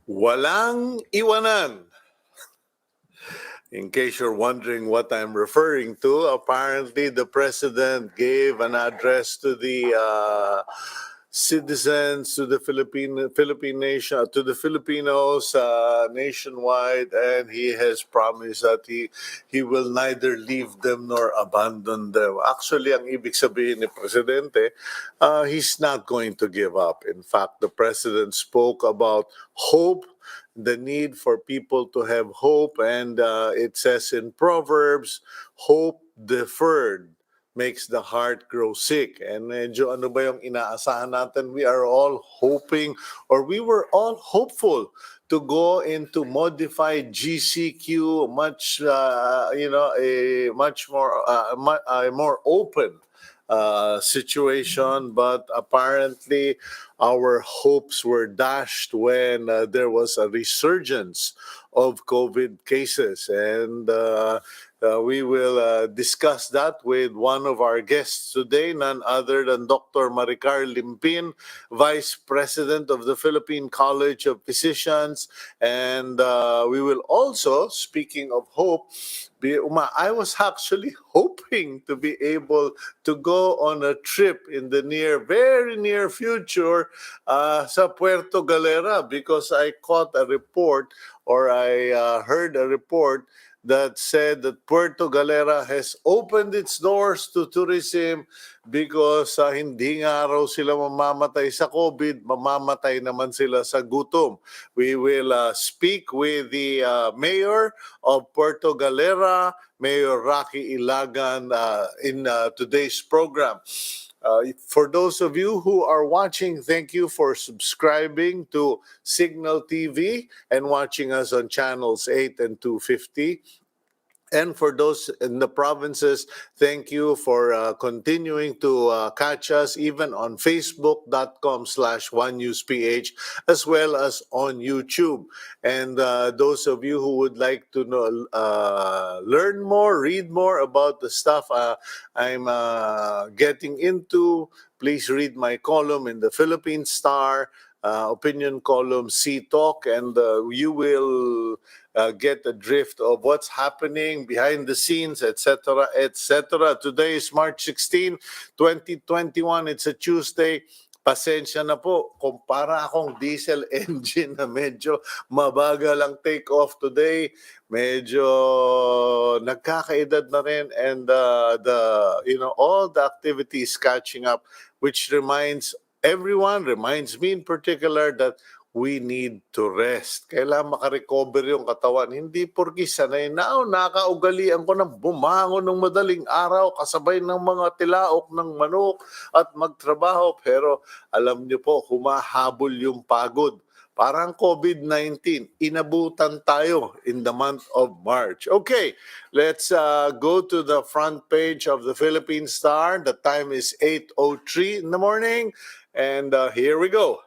Walang iwanan. In case you're wondering what I'm referring to, apparently the president gave an address to the citizens, to the Philippine nation, to the Filipinos nationwide, and he has promised that he will neither leave them nor abandon them. Actually, ang ibig sabihin ni Presidente, he's not going to give up. In fact, the president spoke about hope, the need for people to have hope, and it says in Proverbs, hope deferred makes the heart grow sick. And medyo ano ba yung inaasahan natin? We are all hoping, or we were all hopeful to go into modified GCQ, much a much more a more open situation, but apparently our hopes were dashed when there was a resurgence of COVID cases. And we will discuss that with one of our guests today, none other than Dr. Maricar Limpin, Vice President of the Philippine College of Physicians. And we will also, speaking of hope, I was actually hoping to be able to go on a trip in the very near future sa Puerto Galera, because I caught a report, or I heard a report that said that Puerto Galera has opened its doors to tourism because hindi nga raw sila mamamatay sa COVID, mamamatay naman sila sa gutom. We will speak with the mayor of Puerto Galera, Mayor Rocky Ilagan, in today's program. For those of you who are watching, thank you for subscribing to Signal TV and watching us on channels 8 and 250. And for those in the provinces, thank you for continuing to catch us even on facebook.com/onenewsph, as well as on YouTube. And those of you who would like to know, learn more, read more about the stuff I'm getting into, please read my column in the Philippine Star, opinion column C-Talk, and you will get a drift of what's happening behind the scenes, etc., etc. Today is March 16, 2021. It's a Tuesday. Pasensya na po, kung para akong diesel engine na medyo mabagal ang take off today, medyo nagkakaedad na rin, and all the activity is catching up, which reminds me in particular, that we need to rest. Kailangan makarecover yung katawan. Hindi porki sanay na, nakaugalian ko na bumangon ng madaling araw kasabay ng mga tilaok ng manok at magtrabaho. Pero alam niyo po, humahabol yung pagod. Parang COVID-19, inabutan tayo in the month of March. Okay, let's go to the front page of the Philippine Star. The time is 8:03 in the morning, and here we go.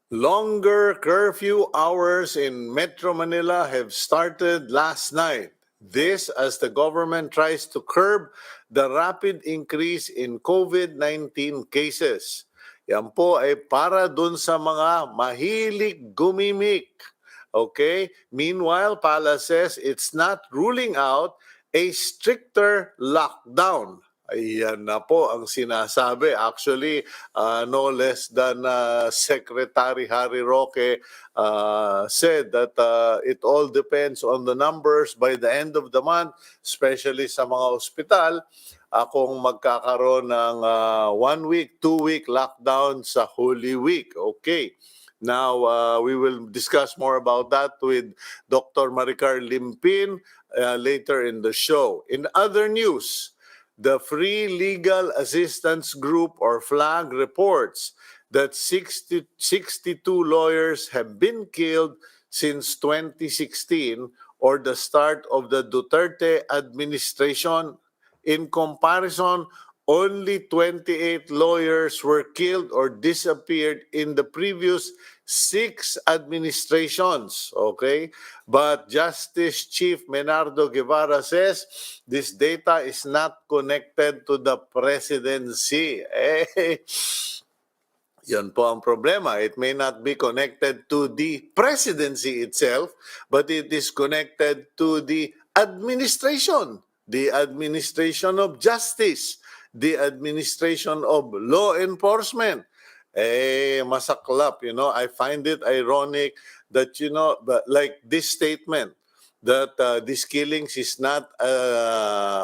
Longer curfew hours in Metro Manila have started last night. This as the government tries to curb the rapid increase in COVID-19 cases. Yan po ay para dun sa mga mahilig gumimik. Okay? Meanwhile, Pala says it's not ruling out a stricter lockdown. Ayan na po ang sinasabi. Actually, no less than Secretary Harry Roque said that it all depends on the numbers by the end of the month, especially sa mga ospital, kung magkakaroon ng 1 week, 2 week lockdown sa Holy Week. Okay. Now, we will discuss more about that with Dr. Maricar Limpin later in the show. In other news, the Free Legal Assistance Group, or FLAG, reports that 62 lawyers have been killed since 2016, or the start of the Duterte administration. In comparison, only 28 lawyers were killed or disappeared in the previous 6 administrations. Okay? But Justice Chief Menardo Guevara says this data is not connected to the presidency. Yan po ang problema. It may not be connected to the presidency itself, but it is connected to the administration of justice, the administration of law enforcement. Masaklap, I find it ironic that, but like this statement, that these killings is not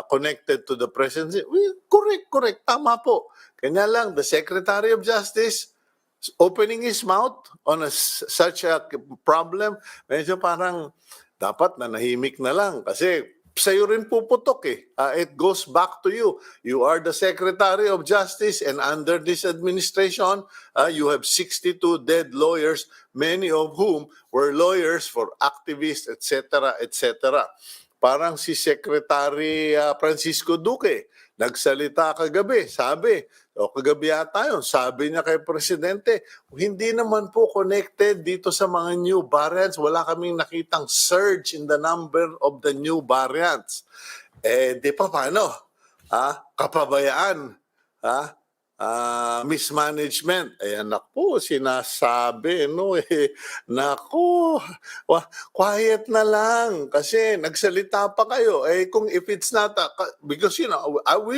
connected to the presidency. Well, correct, tama po. Kanya lang, the Secretary of Justice opening his mouth on such a problem, medyo parang dapat nanahimik na lang kasi sa'yo rin puputok eh. It goes back to you. You are the Secretary of Justice and under this administration, you have 62 dead lawyers, many of whom were lawyers for activists, etc., etc. Parang si Secretary Francisco Duque, nagsalita kagabi, kagabi yata yun, sabi niya kay Presidente, hindi naman po connected dito sa mga new variants. Wala kaming nakitang surge in the number of the new variants. Di pa paano? Kapabayaan. Mismanagement. Naku, sinasabi, naku, quiet na lang kasi nagsalita pa kayo. Kung if it's not, because,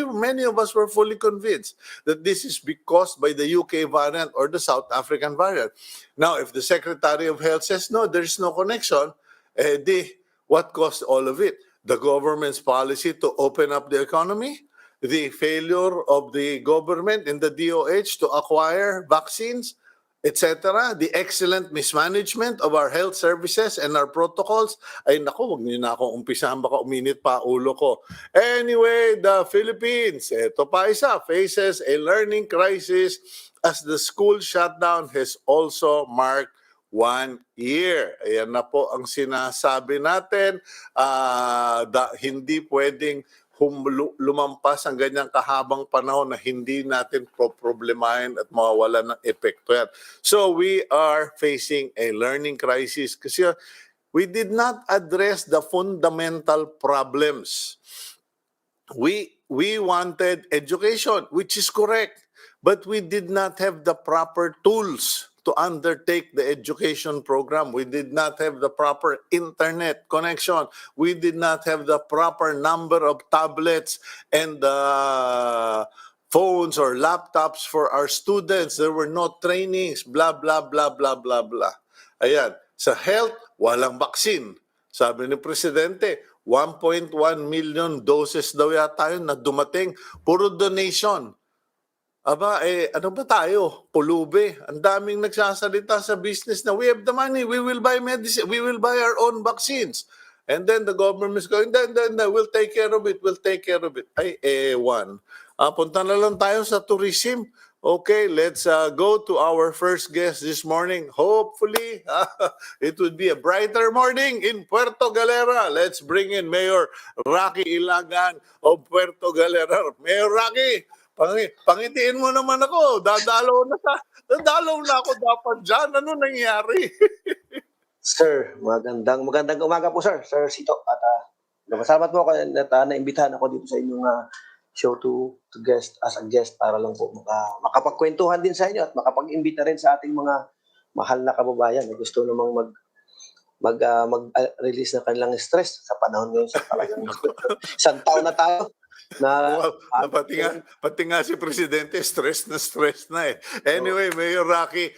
many of us were fully convinced that this is caused by the UK variant or the South African variant. Now, if the Secretary of Health says, no, there's no connection, what caused all of it? The government's policy to open up the economy? The failure of the government and the DOH to acquire vaccines, etc., the excellent mismanagement of our health services and our protocols. Ay naku, wag niyo na akong umpisahan, baka uminit pa ulo ko. Anyway, the Philippines, ito pa isa, faces a learning crisis as the school shutdown has also marked 1 year. Ayan na po ang sinasabi natin. Hindi pwedeng lumampas ang ganyang kahabang panahon na hindi natin problemahin at mawawala ng epekto yan. So we are facing a learning crisis kasi we did not address the fundamental problems. We wanted education, which is correct, but we did not have the proper tools to undertake the education program. We did not have the proper internet connection. We did not have the proper number of tablets and phones or laptops for our students. There were no trainings, blah, blah, blah, blah, blah, blah. Ayan. Sa health, walang vaccine. Sabi ni Presidente, 1.1 million doses daw yata yun na dumating. Puro donation. Ano ba tayo? Pulube. Ang daming nagsasalita sa business na we have the money, we will buy medicine, we will buy our own vaccines. And then the government is going, then we'll take care of it, punta na lang tayo sa tourism. Okay, let's go to our first guest this morning. Hopefully, it would be a brighter morning in Puerto Galera. Let's bring in Mayor Rocky Ilagan of Puerto Galera. Mayor Rocky, pangitiin mo naman ako. Dadalaw na ako dapat dyan. Ano nangyari? Sir, magandang umaga po, sir. Sir Cito. At salamat po ako at naimbitahan ako dito sa inyong show to guest as a guest para lang po makapagkwentuhan din sa inyo at makapag-imbita rin sa ating mga mahal na kababayan na gusto namang mag-release ng kanilang stress sa panahon ngayon. Sa talagang isang taon na tayo. Pati nga si Presidente stress na eh. Anyway, Mayor Rocky,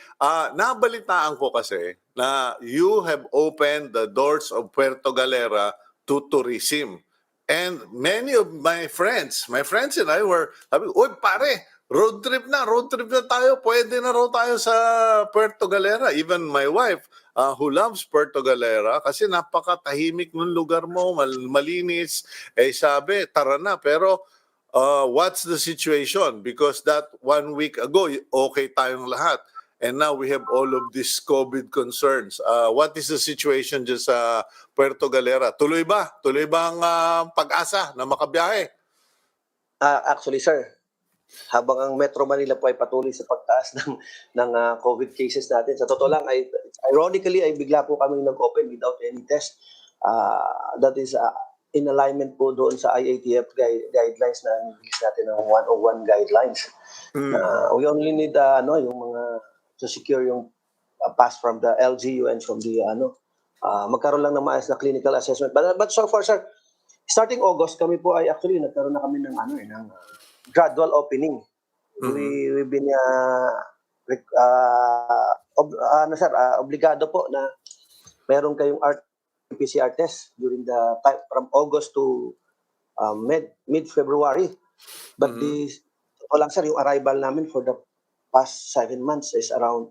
nabalitaan ko kasi na you have opened the doors of Puerto Galera to tourism. And many of my friends and I were, sabi, uy pare, road trip na tayo, pwede na raw tayo sa Puerto Galera. Even my wife, who loves Puerto Galera, kasi napakatahimik ng lugar mo, malinis, sabi, tara na. Pero what's the situation? Because that 1 week ago, okay tayong lahat. And now we have all of these COVID concerns. What is the situation dyan sa Puerto Galera? Tuloy ba? Tuloy ba ang pag-asa na makabiyahe? Actually, sir, habang ang Metro Manila po ay patuloy sa pagtaas ng COVID cases natin, sa totoo lang, ironically, ay bigla po kami nag-open without any test. That is in alignment po doon sa IATF guidelines na nilist natin ng 101 guidelines. We only need yung mga to secure yung pass from the LGU and from the magkaroon lang ng maayos na clinical assessment. But so far, sir, starting August, kami po ay actually nagkaroon na kami ng ng gradual opening. We've been obligado po na meron kayong RT-PCR test during the time from August to mid-February. But walang sir, yung arrival namin for the past 7 months is around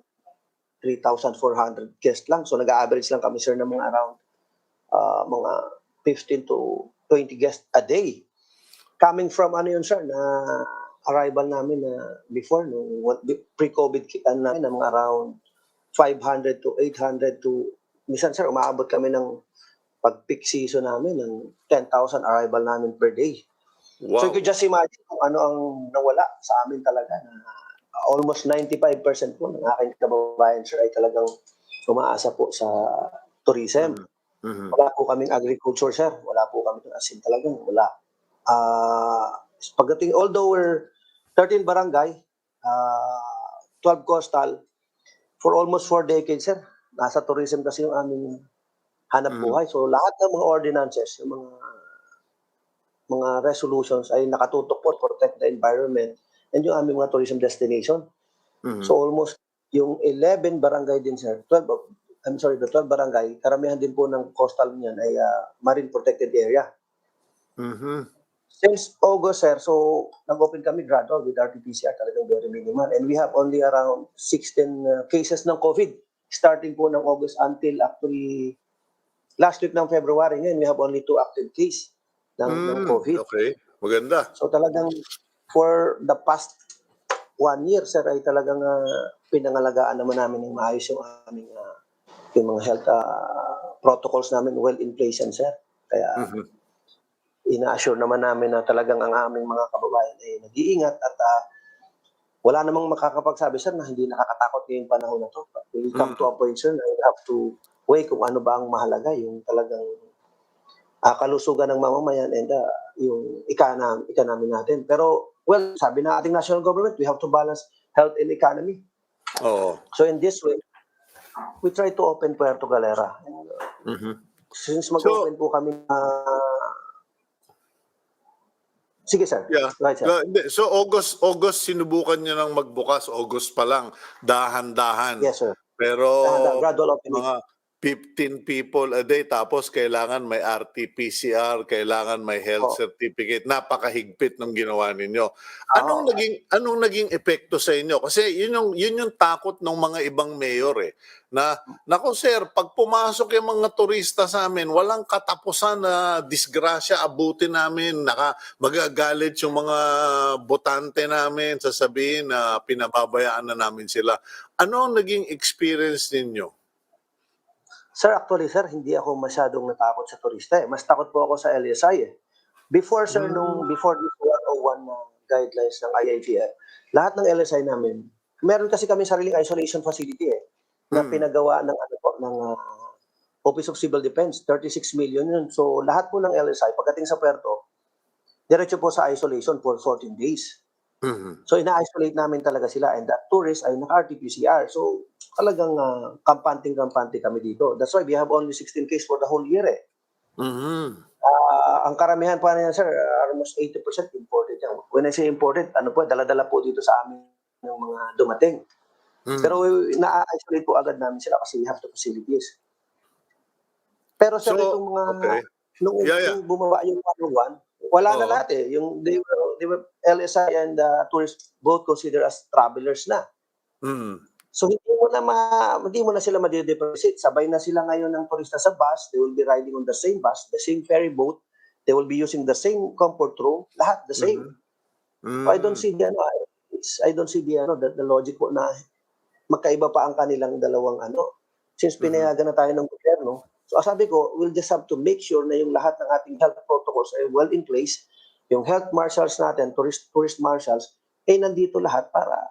3,400 guests lang. So nag-average lang kami sir ng mga around mga 15 to 20 guests a day. Coming from yun sir, na arrival namin na before, pre-COVID namin na mga around 500 to 800 to, minsan sir, umaabot kami ng pag-peak season namin ng 10,000 arrival namin per day. Wow. So you could just imagine kung ano ang nawala sa amin talaga na almost 95% po ng aking kababayan sir ay talagang umaasa po sa tourism. Wala po kaming agriculture sir, wala po kami asin talagang wala. Pagdating, although we're 13 barangay, 12 coastal, for almost 4 decades sir, nasa tourism kasi yung aming hanap buhay. So lahat ng mga ordinances, yung mga resolutions ay nakatutok po protect the environment and yung aming mga tourism destination. So almost yung 11 barangay din sir, the 12 barangay, karamihan din po ng coastal niyan ay marine protected area. Since August sir, so nag-open kami gradual with RT-PCR, talagang very minimal. And we have only around 16 cases ng COVID starting po ng August until actually last week ng February. Ngayon, we have only 2 active cases ng COVID. Okay, maganda. So talagang for the past 1 year, sir, ay talagang pinangalagaan naman namin ng maayos yung aming yung mga health protocols namin well in place yan, sir. Kaya ina-assure naman namin na talagang ang aming mga kababayan ay nag-iingat at wala namang makakapagsabi, sir, na hindi nakakatakot ngayong panahon na to. We come to a point, sir, na we have to weigh kung ano ba ang mahalaga, yung talagang kalusugan ng mamamayan and yung economy natin. Pero, well, sabi na ating national government, we have to balance health and economy. So in this way, we try to open Puerto Galera. Since mag-open po kami sige, sir. Yeah. Right, sir. So August sinubukan niyo nang magbukas, August pa lang, dahan-dahan. Yes, sir. Pero Gradual opening. mga 15 people a day, tapos kailangan may RT-PCR, kailangan may health certificate. Napakahigpit ng ginawa ninyo. Anong naging epekto sa inyo? Kasi yun yung takot ng mga ibang mayor na nako sir, pag pumasok yung mga turista sa amin, walang katapusan na disgrasya abutin namin, magagalit yung mga botante namin, sasabihin na pinababayaan na namin sila. Ano ang naging experience ninyo? Sir, actually, sir, hindi ako masyadong natakot sa turista. Mas takot po ako sa LSI. Before, sir, before this 101 guidelines ng IATF, lahat ng LSI namin, meron kasi kami sariling isolation facility na pinagawa ng Office of Civil Defense, 36 million yun. So, lahat po ng LSI, pagdating sa Puerto, diretso po sa isolation for 14 days. So, ina-isolate namin talaga sila and that tourist ay naka-RT-PCR. So, talagang kampante kami dito. That's why we have only 16 cases for the whole year. Ang karamihan pa niyan, sir, almost 80% imported yan. When I say imported, dala-dala po dito sa amin ng mga dumating. Pero na-isolate po agad namin sila kasi we have the facilities. Pero sir, itong mga nung bumaba yung 101, wala na lahat Yung they were LSI and tourists both considered as travelers na. So hindi mo na sila ma-deposit. Sabay na sila ngayon ng turista sa bus. They will be riding on the same bus, the same ferry boat. They will be using the same comfort room. Lahat the same. So I don't see the logic po na magkaiba pa ang kanilang dalawang since pinayagan na tayo ng gobyerno. So sabi ko, we'll just have to make sure na yung lahat ng ating health protocols ay well in place. Yung health marshals natin, tourist marshals, ay nandito lahat para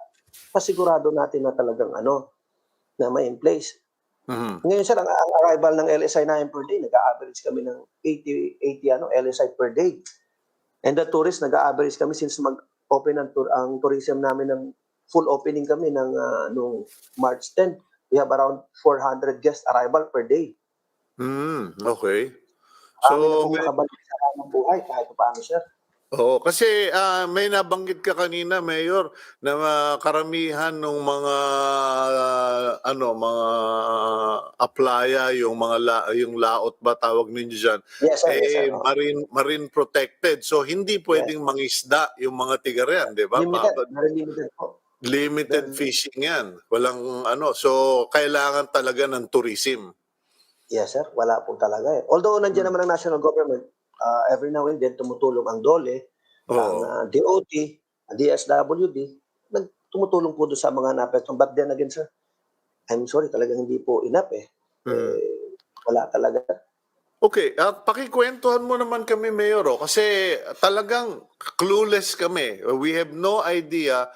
pasigurado natin na talagang na may in place. Mhm. Ngayon sir, ang arrival ng LSI namin per day, nag-a-average kami ng 80 ano, LSI per day. And the tourist, nag-a-average kami since mag-open ang tourism namin ng full opening kami ng nung March 10. We have around 400 guest arrival per day. Okay. Kami na So, pong nakabalik sa hanap buhay kahit paano sir. oo, kasi may nabanggit ka kanina, Mayor, na karamihan ng mga mga aplaya, yung laot ba tawag ninyo diyan, Yes sir. eh marine protected. So hindi Yes. pwedeng mangisda yung mga tiga riyan, 'di ba? Limited, very limited po. Limited Very, fishing 'yan. Walang so kailangan talaga ng tourism. yes sir, wala po talaga eh. Although nandiyan Hmm. naman ang national government, every now and then tumutulong ang DOLE, ang Oo. DOT, ang DSWD, tumutulong po doon sa mga naapektuhan. But then again sir, I'm sorry, talagang hindi po enough eh. Mhm. Wala talaga. Okay, pakikwentuhan mo naman kami, Mayor, kasi talagang clueless kami. We have no idea.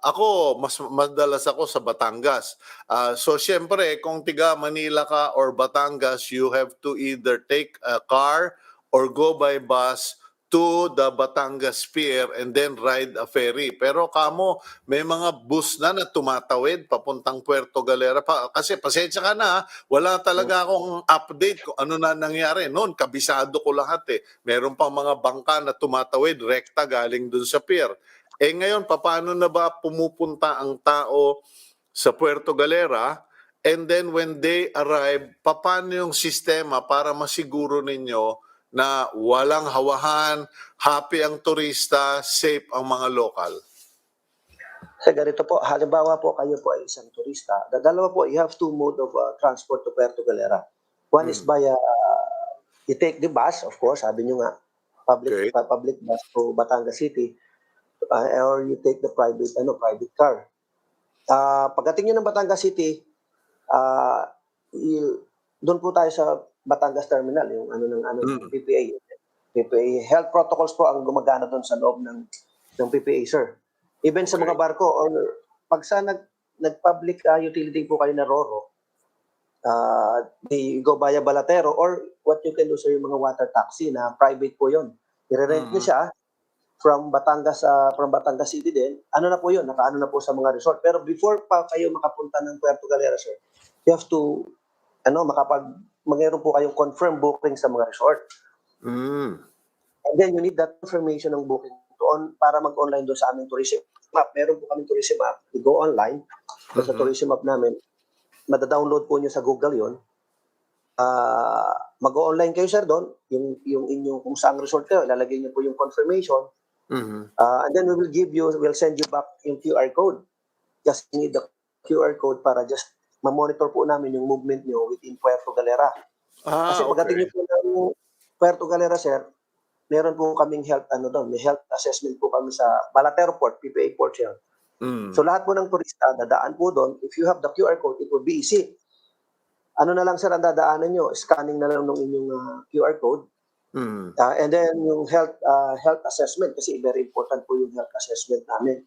Ako, mas madalas ako sa Batangas. So, siyempre, kung tiga Manila ka or Batangas, you have to either take a car or go by bus to the Batangas Pier and then ride a ferry. Pero kamo, may mga bus na tumatawid papuntang Puerto Galera. Kasi pasensya ka na, wala talaga akong update kung ano na nangyari. Noon, kabisado ko lahat eh. Meron pang mga bangka na tumatawid, rekta galing dun sa pier. Eh ngayon, paano na ba pumupunta ang tao sa Puerto Galera? And then when they arrive, paano yung sistema para masiguro ninyo na walang hawahan, happy ang turista, safe ang mga lokal? Kasi ganito po, halimbawa po kayo po ay isang turista, dalawa po, you have two mode of transport to Puerto Galera. One is Hmm. by, you take the bus, of course, sabi nyo nga, Okay. public bus to Batangas City, or you take the private car. Pagdating nyo ng Batangas City, ah, doon po tayo sa Batangas Terminal, yung Hmm. PPA. PPA health protocols po ang gumagana doon sa loob ng PPA, sir. Even sa mga Okay. barko or pag sa nag-public utility po kayo na RoRo, they go via Balatero or what you can do sir, yung mga water taxi na private po yon. I-rent nyo Mhm. siya from Batangas City din. Ano na po yun, nakaano na po sa mga resort. Pero before pa kayo makapunta ng Puerto Galera, sir, you have to, magmeron po kayong confirm booking sa mga resort. Hmm. And then you need that confirmation ng booking para mag-online doon sa aming tourism map. Meron po kaming tourism map. You go online, sa Mhm. tourism map namin, mada-download po nyo sa Google yon. Mag-online kayo sir doon, yung inyong kung saang resort kayo, ilalagay niyo po yung confirmation. Mhm. And then we'll send you back yung QR code. Just need the QR code para just ma-monitor po namin yung movement nyo within Puerto Galera. Kasi pagdating Okay. nyo po ng Puerto Galera, sir, meron po kaming may health assessment po kami sa Balatero Port, PPA Port yun. So Mm. lahat po ng turista, dadaan po doon. If you have the QR code, it will be easy. Ano na lang sir ang dadaanan nyo, scanning na lang ng inyong QR code. Mm. And then yung health assessment, kasi very important po yung health assessment namin.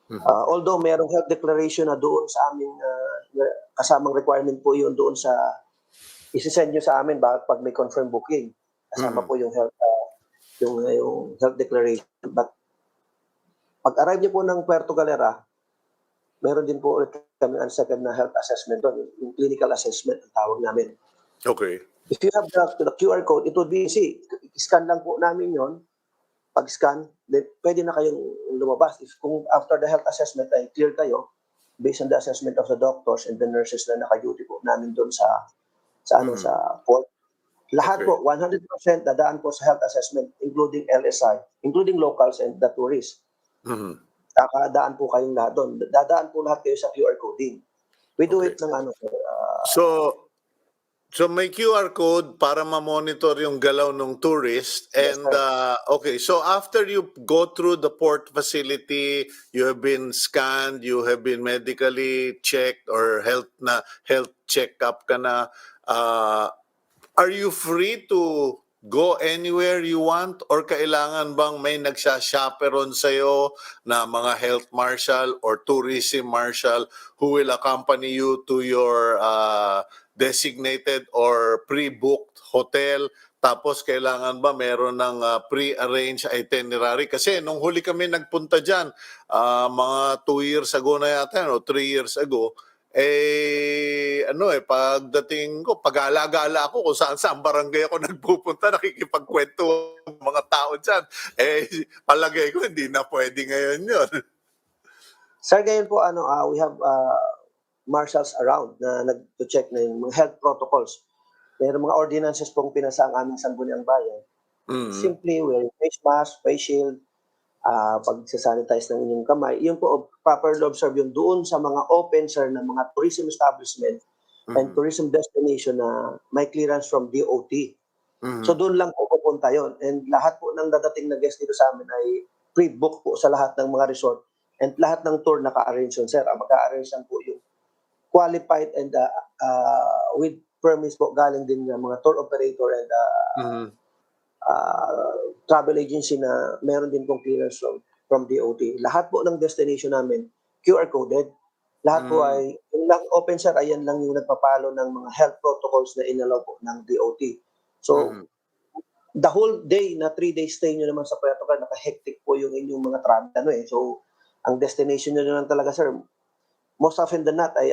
Mhm. Although merong health declaration na doon sa aming kasamang requirement po yun doon sa isi-send nyo sa amin pag may confirm booking. Kasama Mhm. po yung yung health declaration. But pag-arrive nyo po ng Puerto Galera, meron din po ulit kami ang second na health assessment doon, yung clinical assessment ang tawag namin. Okay. If you have the QR code, it would be easy. Scan lang po namin yon. Pag-scan, then pwede na kayong lumabas. Kung after the health assessment ay clear kayo, based on the assessment of the doctors and the nurses na naka-duty po namin doon Mhm. sa port. Lahat Okay. po, 100% dadaan po sa health assessment, including LSI, including locals and the tourists. Mhm. Kakadaan po kayong lahat doon. Dadaan po lahat kayo sa QR coding. We do Okay. it ng So so may QR code para ma-monitor yung galaw ng tourist yes and sir. okay, so after you go through the port facility, you have been scanned, you have been medically checked or health check-up ka na, are you free to go anywhere you want, or kailangan bang may nagsashaperon sa'yo na mga health marshal or tourism marshal who will accompany you to your designated or pre-booked hotel? Tapos kailangan ba meron ng pre-arranged itinerary? Kasi nung huli kami nagpunta dyan, mga 2 years ago na yata, o 3 years ago, pagdating ko, pag-alagala ako kung saan barangay ako nagpupunta, nakikipagkwento ang mga tao dyan. Palagay ko, hindi na pwede ngayon yun. Sir, ngayon po, we have marshals around na nag-check na yung mga health protocols. Mayroong mga ordinances pong pinasa ang aming sangguniang bayan. Simply wearing face mask, face shield, pagsasanitize ng inyong kamay. Yun po, properly observe yun doon sa mga open, sir, na mga tourism establishment and tourism destination na may clearance from DOT. So doon lang po pupunta yun. And lahat po ng dadating na guest dito sa amin ay pre-book po sa lahat ng mga resort and lahat ng tour naka-arrange yun, sir. Magka-arrange lang po yung qualified and with permits po galing din ng mga tour operator and travel agency na meron din pong clearance from DOT. Lahat po ng destination namin QR coded. Lahat po ay, yung open, sir, ayan lang yung nagpapalo ng mga health protocols na inalaw po ng DOT. So, the whole day na 3-day stay nyo naman sa Puerto Galera, naka-hectic po yung inyong mga travel. So, ang destination nyo naman talaga, sir, most often than not ay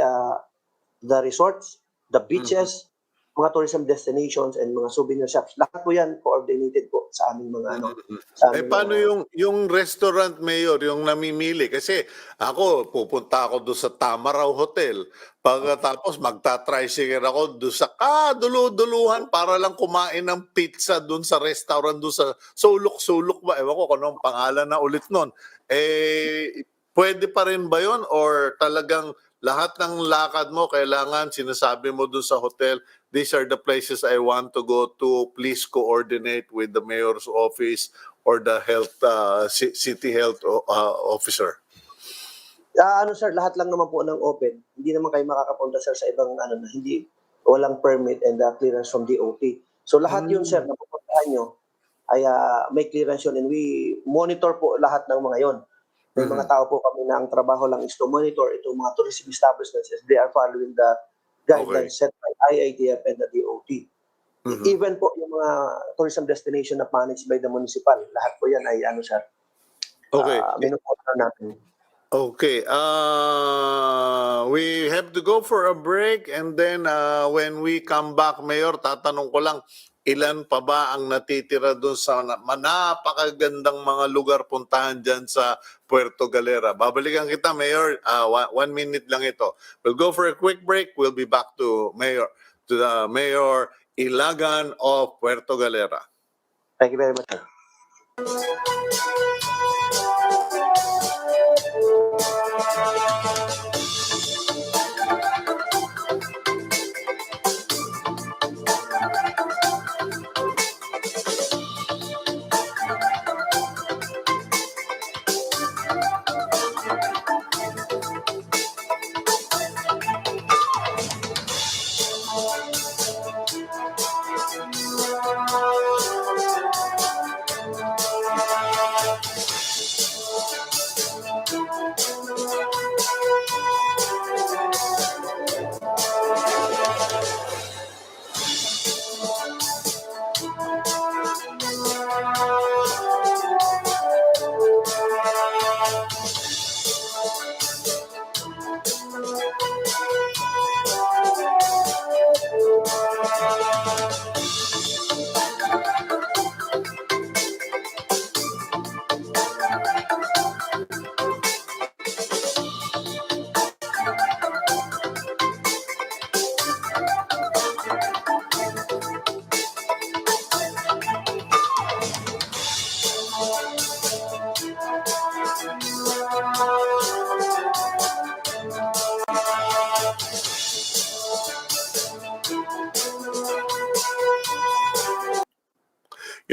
the resorts, the beaches, mga tourism destinations, and mga souvenir shops. Lahat po yan coordinated po sa aming mga sa aming paano yung restaurant, Mayor, yung namimili? Kasi ako, pupunta ako doon sa Tamaraw Hotel. Pagkatapos magta-tricycle ako doon sa dulu-duluhan para lang kumain ng pizza doon sa restaurant doon sa Sulok-Sulok ba? Ewan ko kung anong pangalan na ulit nun. Pwede pa rin ba yun? Or talagang lahat ng lakad mo, kailangan sinasabi mo doon sa hotel, these are the places I want to go to. Please coordinate with the mayor's office or the health city health officer. Sir, lahat lang naman po ng open. Hindi naman kayo makakapunta, sir, sa ibang na hindi walang permit and clearance from DOT. So lahat yun, sir, na pupuntahan nyo ay may clearance yun, and we monitor po lahat ng mga yon. May mga tao po kami na ang trabaho lang is to monitor itong mga tourism establishments as they are following the guidelines set by IITF and the DOT. Even po yung mga tourism destination na managed by the municipal, lahat po yan ay sir. Minumonitor natin. Okay. We have to go for a break, and then when we come back, Mayor, tatanong ko lang, ilan pa ba ang natitira doon sa napakagandang mga lugar puntahan dyan sa Puerto Galera? Babalikan kita, Mayor. 1 minute lang ito. We'll go for a quick break. We'll be back to the Mayor Ilagan of Puerto Galera. Thank you very much, sir.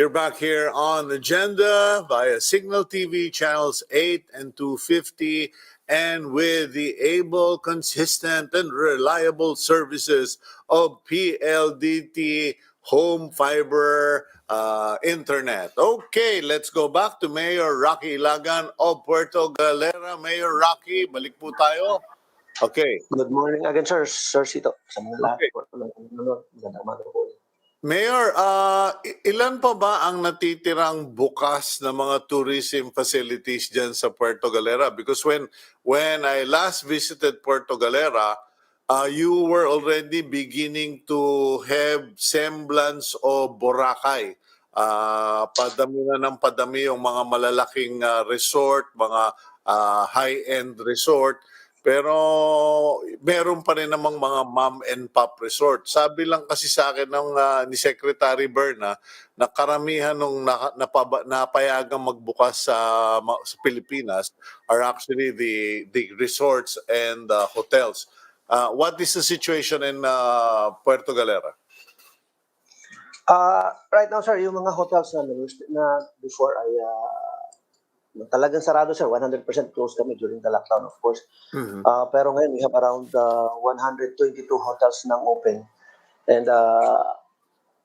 You're back here on Agenda via Signal TV channels 8 and 250, and with the able, consistent, and reliable services of PLDT home fiber internet. Okay, let's go back to Mayor Rocky Ilagan of Puerto Galera. Mayor Rocky, balik po tayo. Okay. Good morning again, Sir Sito. Sa mga lahat Okay. po ng nanonood. Magandang umaga po. Mayor, ilan pa ba ang natitirang bukas na mga tourism facilities dyan sa Puerto Galera? Because when I last visited Puerto Galera, you were already beginning to have semblance of Boracay. Padami na ng padami yung mga malalaking resort, mga high-end resort. Pero meron pa rin namang mga mom and pop resort. Sabi lang kasi sa akin ng ni Secretary Berna na karamihan nung napayagang magbukas sa Pilipinas are actually the resorts and hotels. What is the situation in Puerto Galera? Right now, sir, yung mga hotels na before ay talagang sarado, sir. 100% closed kami during the lockdown, of course. Mhm. Pero ngayon, we have around 122 hotels nang open. And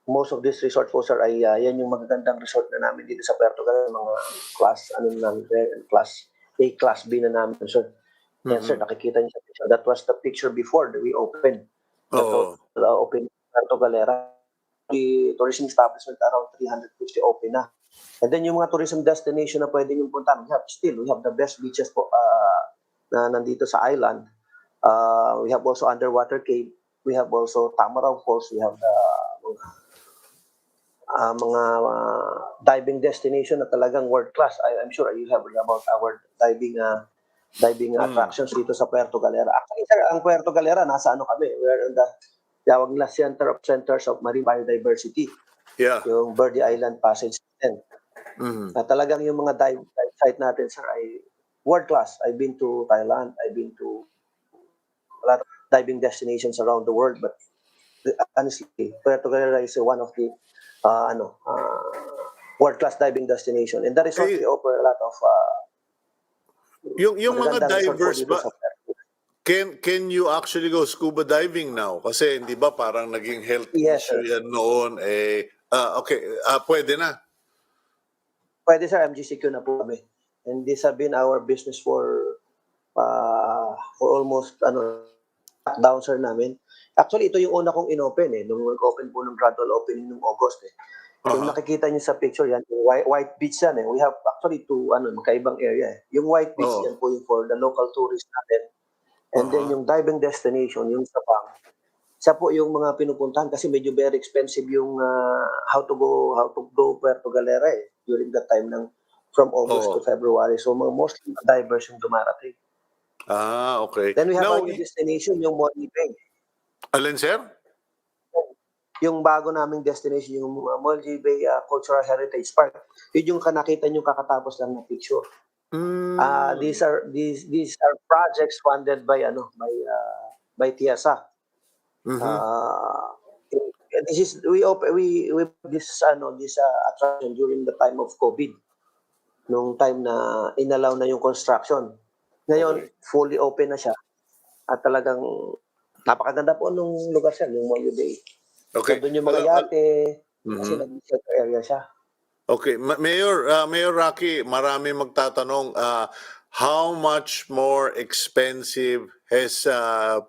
most of these resort po, sir, ay yan yung magagandang resort na namin dito sa Puerto Galera, mga class A, class B na namin, sir. Yan, sir, nakikita niyo sa picture. That was the picture before that we opened. Oo. Open Puerto Galera. The tourism establishment around 350 open na. And then yung mga tourism destination na pwede nyo puntahan, we have the best beaches po na nandito sa island. We have also underwater cave. We have also Tamaraw Falls. We have the mga diving destination na talagang world class. I'm sure you have heard about our diving attractions dito sa Puerto Galera. Actually, sir, ang Puerto Galera, nasa ano kami? We're on the tawag nila Centers of Marine Biodiversity. Yeah. Yung Birdie Island Passage 10. Talagang yung mga dive site natin, sir, ay world class. I've been to Thailand. I've been to a lot of diving destinations around the world. But honestly, Puerto Galera is one of the world class diving destination. And the resort, we offer a lot of Yung mga magagandang resort po divers dito ba, sa Puerto. can you actually go scuba diving now? Kasi hindi ba parang naging health Yes, issue sir. yan noon okay, pwede na. Pwede, sir, MGCQ na po kami. And this have been our business for almost lockdown, sir, namin. Actually, ito yung una kong inopen nung nag-open po ng gradual opening nung August Yung nakikita niyo sa picture yan, yung white beach yan We have actually two magkaibang area Yung white beach yan po yung for the local tourists natin. And then yung diving destination, yung Sapang, siya po yung mga pinupuntahan kasi medyo very expensive yung how to go Puerto Galera during that time from August to February. So mostly divers yung dumarating. Okay. Then we have Now, a new destination, yung Molly Bay. alin, sir? Yung bago naming destination, yung Molly Bay Cultural Heritage Park. Yun yung nakita nyo kakatapos lang na picture. These are projects funded by TIASA. We this attraction during the time of COVID, nung time na inalaw na yung construction. Ngayon, fully open na siya at talagang napakaganda po nung lugar siya, yung Molly Bay. Okay. Doon yung mga yate, kasi nag-shelter area siya. Okay, Mayor Rocky, marami magtatanong how much more expensive has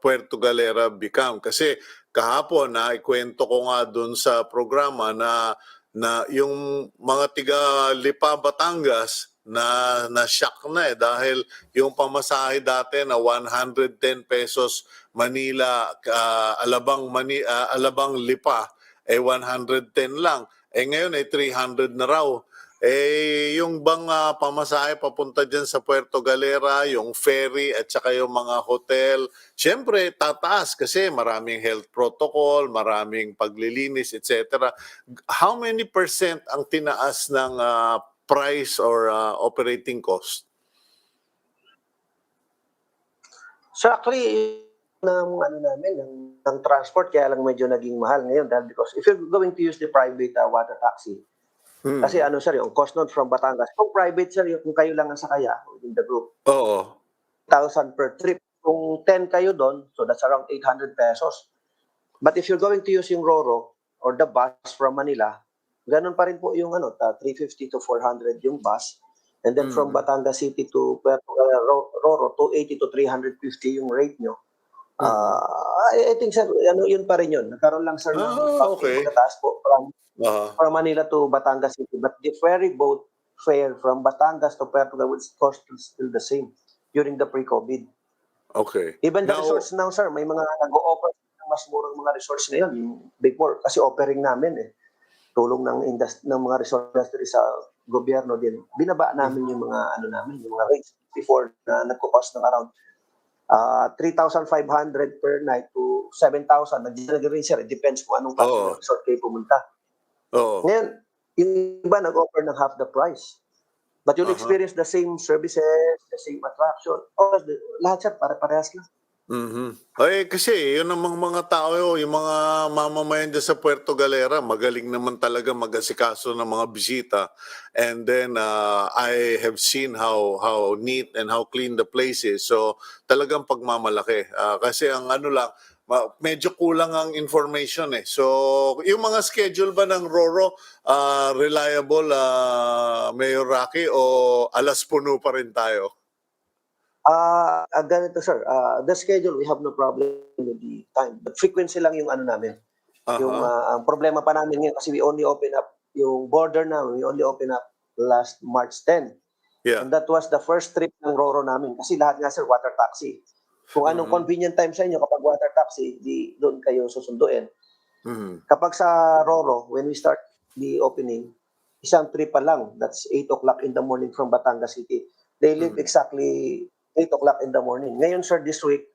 Puerto Galera become? Kasi kahapon ikwento ko nga doon sa programa na yung mga tiga Lipa, Batangas na shock na dahil yung pamasahe dati na 110 pesos Manila Alabang Lipa 110 lang. Ngayon ay 300 na raw. Yung bang pamasahe papunta dyan sa Puerto Galera, yung ferry at saka yung mga hotel, syempre tataas kasi maraming health protocol, maraming paglilinis, etc. How many percent ang tinaas ng price or operating cost? So actually, ng transport kaya lang medyo naging mahal ngayon dahil because if you're going to use the private water taxi, kasi sir, yung cost nun from Batangas, kung private sir, kung kayo lang ang sakaya within the group, 1,000 per trip. Kung 10 kayo doon, so that's around 800 pesos. But if you're going to use yung Roro, or the bus from Manila, ganun pa rin po yung 350 to 400 yung bus. And then from Batangas City to Puerto Galera, Roro, 280 to 350 yung rate nyo. I think, sir, yun pa rin yun. Nagkaroon lang, sir, ng Okay. pagkataas po Uh-huh. from Manila to Batangas City. But the ferry boat fare from Batangas to Puerto Galera would cost still the same during the pre-COVID. Okay. Even the Now, resorts now, sir, may mga nag-o-offer ng mas murang mga resorts ngayon. Yung before, kasi offering namin tulong ng mga resort industry sa gobyerno din. Binaba namin yung mga yung mga rates before na nagko-cost ng around 3,500 per night to 7,000. Nag-rin, sir. It depends kung anong klase Oo. ng resort kayo pumunta. Oo. Ngayon, yung iba nag-offer ng half the price. But you'll experience the same services, the same attraction. Lahat, sir, pare-parehas lang. Kasi yun namang mga tao, yung mga mamamayan dyan sa Puerto Galera, magaling naman talaga mag-asikaso ng mga bisita. And then I have seen how neat and how clean the place is. So talagang pagmamalaki. Kasi ang lang, medyo kulang ang information eh. So yung mga schedule ba ng Roro, reliable, Mayor Rocky, o alas puno pa rin tayo? Ganito, sir. The schedule, we have no problem with the time. But frequency lang yung namin. Yung ang problema pa namin ngayon kasi we only open up yung border na, we only open up last March 10. Yeah. And that was the first trip ng Roro namin kasi lahat nga, sir, water taxi. Kung anong convenient time sa inyo kapag water taxi, di doon kayo susunduin. Kapag sa Roro, when we start the opening, isang trip pa lang. That's 8 o'clock in the morning from Batangas City. They leave exactly 8 o'clock in the morning. Ngayon, sir, this week,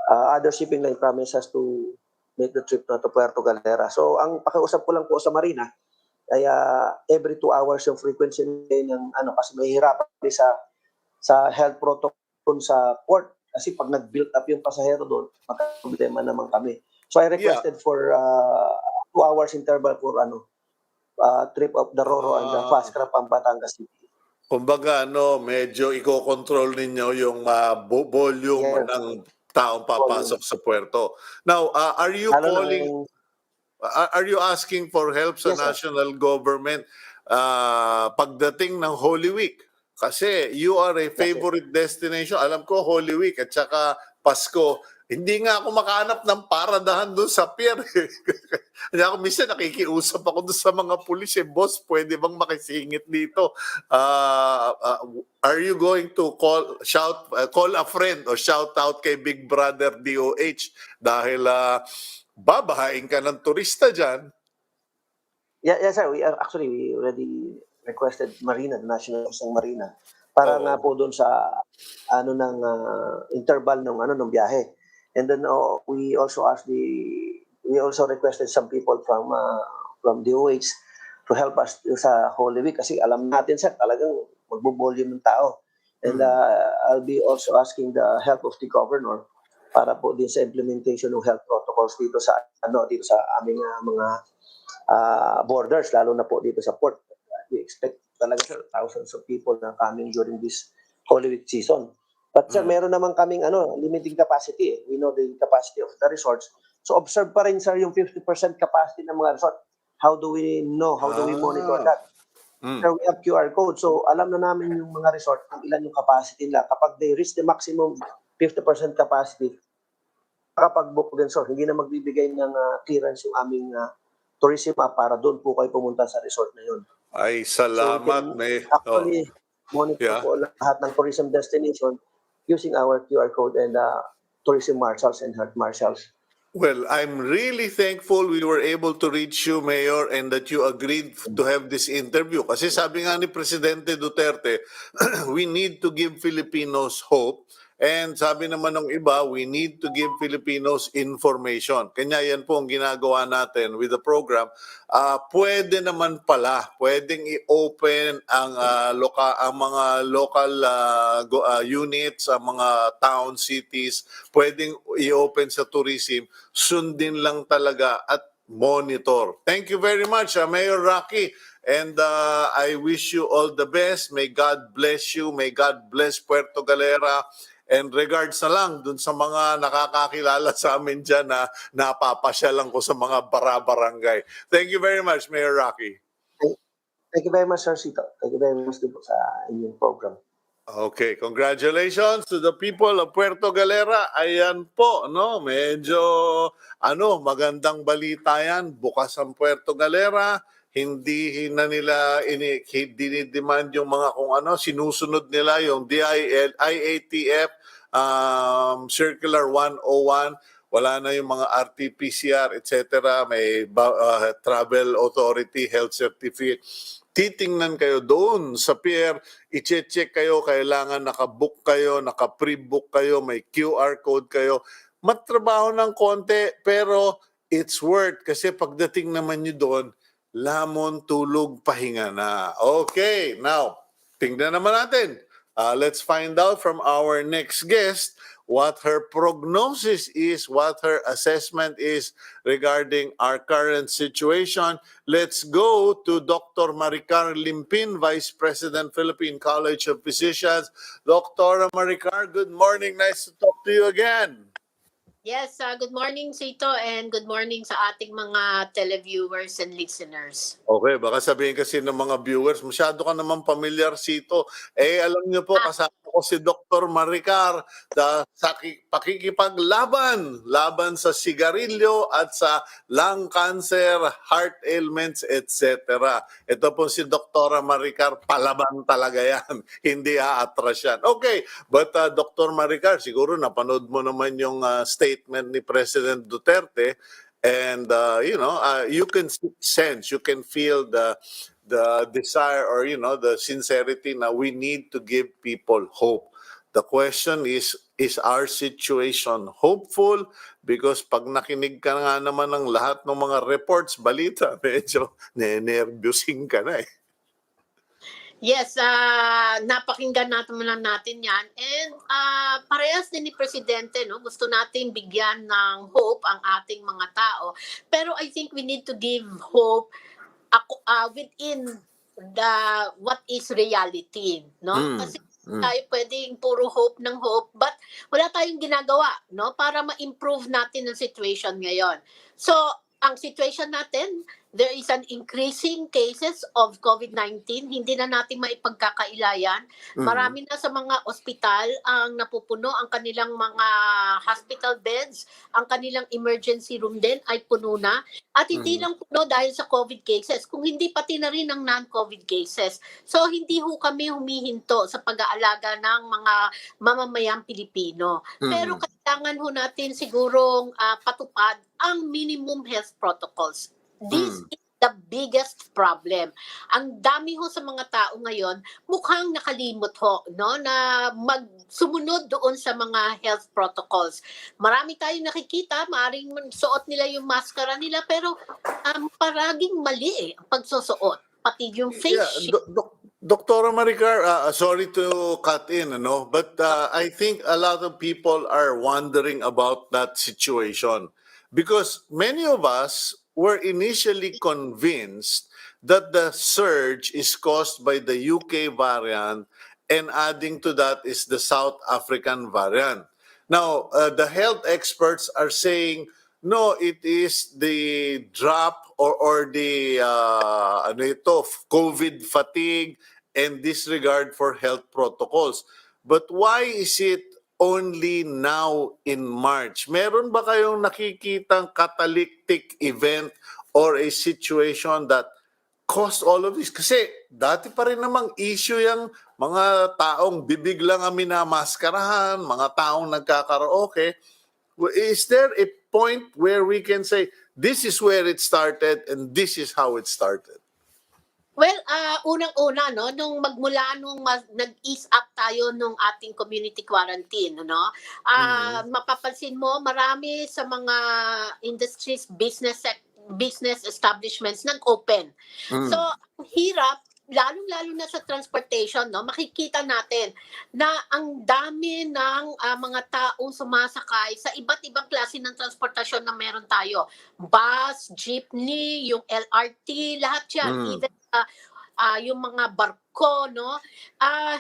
other shipping line promised us to make the trip na to Puerto Galera. So, ang pakiusap ko lang po sa Marina, ay every 2 hours yung frequency ng kasi mahihirapan sa health protocol sa port. Kasi pag nag-build up yung pasahero doon, magka-problema naman kami. So, I requested for 2 hours interval for trip of the Roro and the fast crab ang Batangas City. Kumbaga, medyo iko-control ninyo yung volume ng taong papasok sa puerto. Now, are you asking for help sa Yes, sir. national government pagdating ng Holy Week? Kasi you are a favorite destination. Alam ko, Holy Week at saka Pasko. Hindi nga ako makahanap ng paradahan doon sa pier. Kaya ako minsan nakikiusap ako doon sa mga pulis. Boss, pwede bang makisingit dito? Are you going to call a friend or shout out kay Big Brother DOH dahil babahain ka ng turista dyan? Yes, sir. We already requested Marina, the National ng Marina, para nga po doon sa interval ng biyahe. And then we also requested some people from DOH to help us sa Holy Week kasi alam natin, sir, talagang magbo-volume ng tao. And I'll be also asking the help of the governor para po din sa implementation ng health protocols dito sa aming mga borders, lalo na po dito sa port. We expect talaga, sir, thousands of people na coming during this Holy Week season. But sir, meron naman kaming limiting capacity. We know the capacity of the resorts. So observe pa rin, sir, yung 50% capacity ng mga resort. How do we know? How do we monitor that? Sir, we have QR code. So alam na namin yung mga resort kung ilan yung capacity nila. Kapag they reach the maximum 50% capacity, makapag-book din, sir. Hindi na magbibigay ng clearance yung aming tourism para doon po kayo pumunta sa resort na yun. Ay, salamat. So we can actually monitor po lahat ng tourism destination using our QR code and tourism marshals and health marshals. Well, I'm really thankful we were able to reach you, Mayor, and that you agreed to have this interview. Kasi sabi nga ni Presidente Duterte, we need to give Filipinos hope. And sabi naman ng iba, we need to give Filipinos information. Kanya yan po ang ginagawa natin with the program. Pwede naman pala, pwedeng i-open ang mga local units, ang mga town, cities, pwedeng i-open sa tourism, sundin lang talaga at monitor. Thank you very much, Mayor Rocky. And I wish you all the best. May God bless you. May God bless Puerto Galera. And regards na lang dun sa mga nakakakilala sa amin dyan na napapasyalan ko sa mga bara-barangay. Thank you very much, Mayor Rocky. Thank you very much, Sir Sito. Thank you very much din po sa inyong program. Okay, congratulations to the people of Puerto Galera. Ayan po, no, medyo magandang balita yan. Bukas ang Puerto Galera, hindi na nila dinidemand yung mga kung sinusunod nila yung IATF Circular 101. Wala na yung mga RT-PCR, etc. May Travel Authority Health Certificate. Titingnan kayo doon sa pier, i-check kayo, kailangan naka-book kayo, naka-pre-book kayo, may QR code kayo. Matrabaho ng konti, pero it's worth kasi pagdating naman nyo doon, lamon, tulog, pahinga na. Okay, now, tingnan naman natin. Let's find out from our next guest what her prognosis is, what her assessment is regarding our current situation. Let's go to Dr. Maricar Limpin, Vice President, Philippine College of Physicians. Dr. Maricar, good morning. Nice to talk to you again. Yes, good morning, Cito, and good morning sa ating mga televiewers and listeners. Okay, baka sabihin kasi ng mga viewers, masyado ka naman familiar, Cito. Alam niyo po, kasama ko si Dr. Maricar sa pakikipaglaban sa sigarilyo at sa lung cancer, heart ailments, etc. Ito po si Dr. Maricar, palaban talaga yan. Hindi aatras yan. Okay, but Dr. Maricar, siguro napanood mo naman yung statement ni President Duterte. And you can sense, you can feel the desire or the sincerity na we need to give people hope. The question is our situation hopeful? Because pag nakinig ka nga naman ng lahat ng mga reports, balita, medyo nervyosing ka na eh. Yes, napakinggan natin yan. And parehas din ni Presidente, no? Gusto natin bigyan ng hope ang ating mga tao. Pero I think we need to give hope within what is reality, no? Kasi tayo pwedeng puro hope ng hope, but wala tayong ginagawa, no? Para ma-improve natin ang situation ngayon. So, ang situation natin, there is an increasing cases of COVID-19. Hindi na natin maipagkakailayan. Marami na sa mga ospital ang napupuno, ang kanilang mga hospital beds, ang kanilang emergency room din ay puno na. At hindi lang puno dahil sa COVID cases, kung hindi pati na rin ang non-COVID cases. So hindi ho kami humihinto sa pag-aalaga ng mga mamamayang Pilipino. Pero kailangan ho natin sigurong patupad ang minimum health protocols. This is the biggest problem. Ang dami ho sa mga tao ngayon, mukhang nakalimot ho, no, na magsumunod doon sa mga health protocols. Marami tayong nakikita, maaaring suot nila yung maskara nila, pero paraging mali ang pagsusuot. Pati yung face shield. Dr. Maricar, sorry to cut in, but I think a lot of people are wondering about that situation because many of us were initially convinced that the surge is caused by the UK variant and adding to that is the South African variant. Now, the health experts are saying, no, it is the drop or the COVID fatigue and disregard for health protocols. But why is it only now in March? Meron ba kayong nakikitang catalytic event or a situation that caused all of this? Kasi dati pa rin namang issue yung mga taong bibig lang ang minamaskarahan, mga taong nagkakaraoke. Is there a point where we can say, this is where it started and this is how it started? Well, unang-una, no, nung nag-ease up tayo nung ating community quarantine, no, mapapansin mo, marami sa mga industries, business establishments nag-open. So, ang hirap, lalong-lalo na sa transportation, no, makikita natin na ang dami ng mga taong sumasakay sa iba't ibang klase ng transportasyon na meron tayo. Bus, jeepney, yung LRT, lahat yan. Even yung mga barko, no,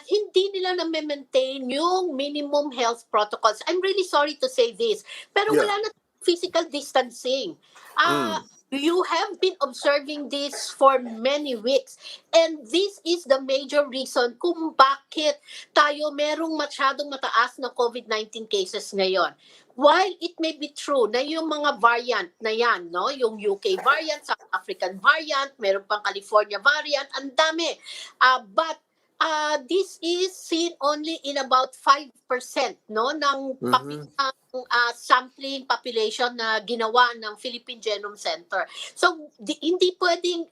hindi nila na-maintain yung minimum health protocols. I'm really sorry to say this, pero Yeah. wala na physical distancing. Mm. You have been observing this for many weeks, and this is the major reason kung bakit tayo merong masyadong mataas na COVID-19 cases ngayon. While it may be true na yung mga variant na yan, no, yung UK variant, South African variant, meron pang California variant, ang dami. But this is seen only in about 5%, no, ng Mhm. sampling population na ginawa ng Philippine Genome Center. So, hindi pwedeng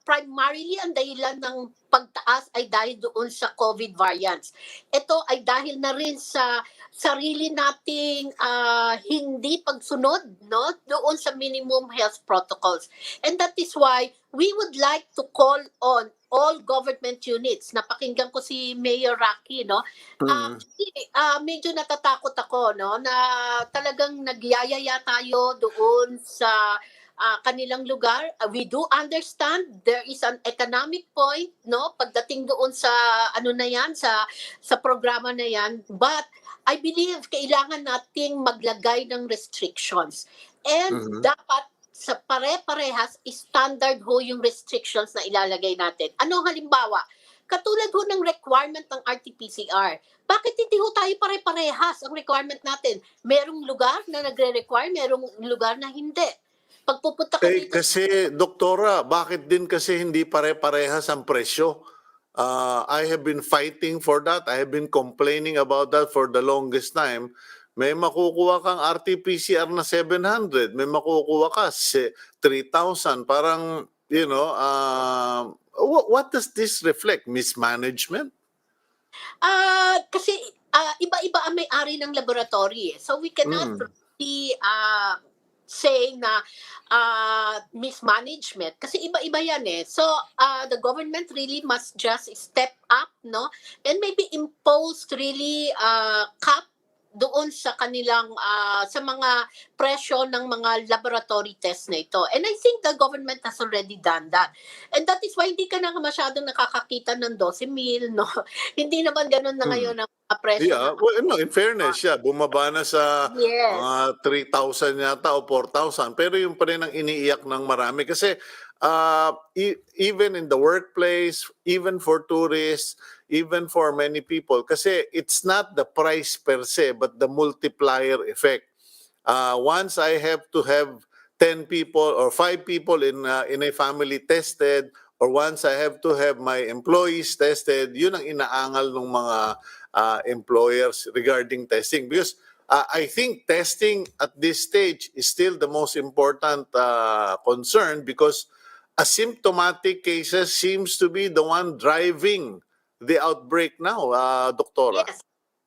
primarily ang dahilan ng pagtaas ay dahil doon sa COVID variants. Ito ay dahil na rin sa sarili nating hindi pagsunod, no, doon sa minimum health protocols. And that is why we would like to call on all government units. Napakinggan ko si Mayor Rocky, no? Mhm. Medyo natatakot ako, no, na talagang nagyayaya tayo doon sa kanilang lugar. We do understand there is an economic point, no, pagdating doon sa ano na yan, sa programa na yan, but I believe kailangan nating maglagay ng restrictions, and Mhm. dapat sa pare-parehas standard ho yung restrictions na ilalagay natin. Ano halimbawa? Katulad ho ng requirement ng RT-PCR. Bakit hindi ho tayo pare-parehas ang requirement natin? Merong lugar na nagre-require, merong lugar na hindi. Pagpupunta ka dito, Kasi, Doktora, bakit din kasi hindi pare-parehas ang presyo? I have been fighting for that. I have been complaining about that for the longest time. May makukuha kang RT-PCR na 700, may makukuha ka 3,000. Parang, what does this reflect? Mismanagement? kasi iba-iba ang may-ari ng laboratory. So we cannot Mm. really say na mismanagement kasi iba-iba yan eh. So the government really must just step up, no, and maybe impose really cap doon sa kanilang sa mga presyo ng mga laboratory test na ito. And I think the government has already done that. And that is why hindi ka na masyadong nakakakita ng 12,000, no? Hindi naman ganun na Mm. ngayon ang presyo Yeah, na. well, no, in fairness, yeah, bumaba na sa Yes. mga 3,000 yata o 4,000. Pero yung pa rin ang iniiyak ng marami. Kasi even in the workplace, even for tourists, even for many people, kasi it's not the price per se, but the multiplier effect. Once I have to have 10 people or 5 people in a family tested, or once I have to have my employees tested, yun ang inaangal ng mga employers regarding testing. Because I think testing at this stage is still the most important concern, because asymptomatic cases seems to be the one driving the outbreak now, Doktora. Yes.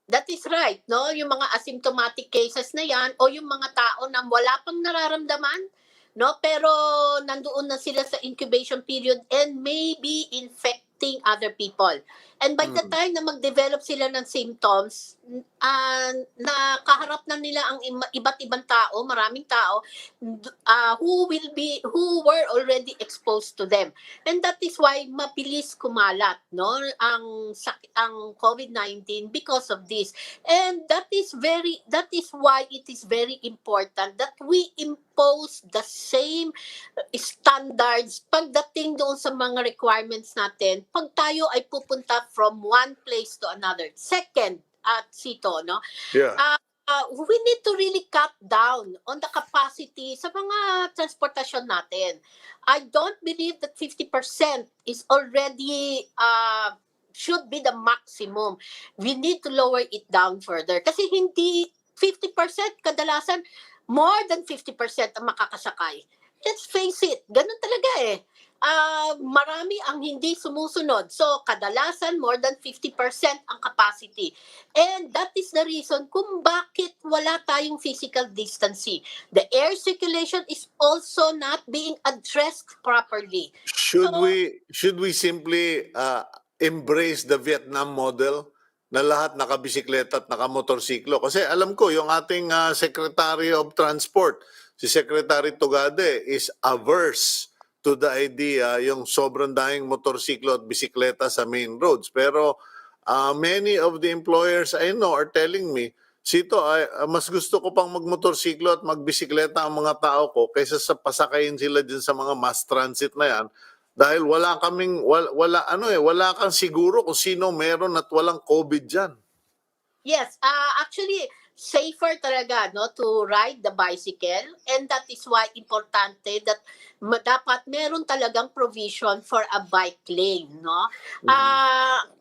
That is right, no? Yung mga asymptomatic cases na yan o yung mga tao na wala pang nararamdaman, no? Pero nandoon na sila sa incubation period and maybe infecting other people. And by the Mm. time na mag-develop sila ng symptoms, na kaharap na nila ang iba't ibang tao, maraming tao, who were already exposed to them. And that is why mabilis kumalat, no, ang COVID-19 because of this. And that is why it is very important that we impose the same standards pagdating doon sa mga requirements natin pag tayo ay pupunta from one place to another. Second, at Cito, no, Yeah. we need to really cut down on the capacity sa mga transportasyon natin. I don't believe that 50% is already should be the maximum. We need to lower it down further. Kasi hindi 50%, kadalasan more than 50% ang makakasakay. Let's face it, ganun talaga eh. Marami ang hindi sumusunod. So, kadalasan more than 50% ang capacity. And that is the reason kung bakit wala tayong physical distancing. The air circulation is also not being addressed properly. Should we simply embrace the Vietnam model na lahat nakabisikleta at nakamotorsiklo? Kasi alam ko yung ating Secretary of Transport, si Secretary Tugade, is averse to the idea yung sobrang daming motorsiklo at bisikleta sa main roads. Pero many of the employers I know are telling me, Sito, mas gusto ko pang magmotorsiklo at magbisikleta ang mga tao ko kaysa sa pasakayin sila dyan sa mga mass transit na yan. Dahil wala kaming, wala kang siguro kung sino meron at walang COVID dyan. Yes, actually safer talaga no to ride the bicycle, and that is why importante that dapat meron talagang provision for a bike lane, no?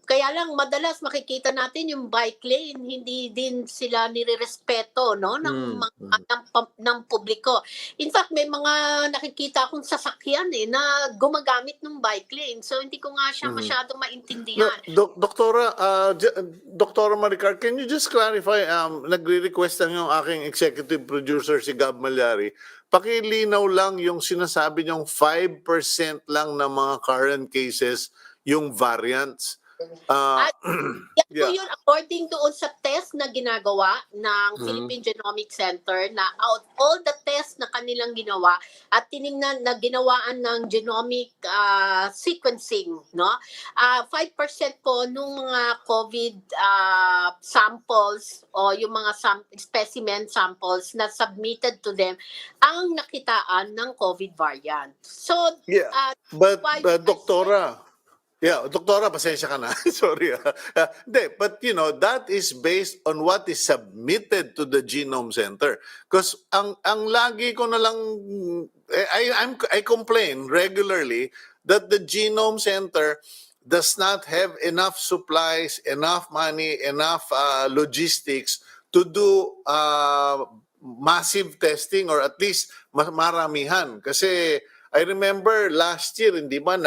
Kaya lang madalas makikita natin yung bike lane hindi din sila nirerespeto no ng ng publiko. In fact, may mga nakikita akong sasakyan na gumagamit ng bike lane. So hindi ko nga siya masyadong maintindihan. Doktora Maricar, can you just clarify, nagre-request lang yung aking executive producer si Gab Malyari, pakilinaw lang yung sinasabi niyong 5% lang ng mga current cases yung variants. Yan po yun according doon sa test na ginagawa ng Philippine Genomic Center na out all the tests na kanilang ginawa at tiningnan na ginawaan ng genomic sequencing, no? 5% po nung mga COVID samples o yung mga specimen samples na submitted to them ang nakitaan ng COVID variant. So, but Doktora, Doktora, pasensya ka na. Sorry. But you know, that is based on what is submitted to the Genome Center. Because ang lagi ko na lang, I complain regularly that the Genome Center does not have enough supplies, enough money, enough logistics to do massive testing or at least maramihan. Kasi I remember last year, hindi ba,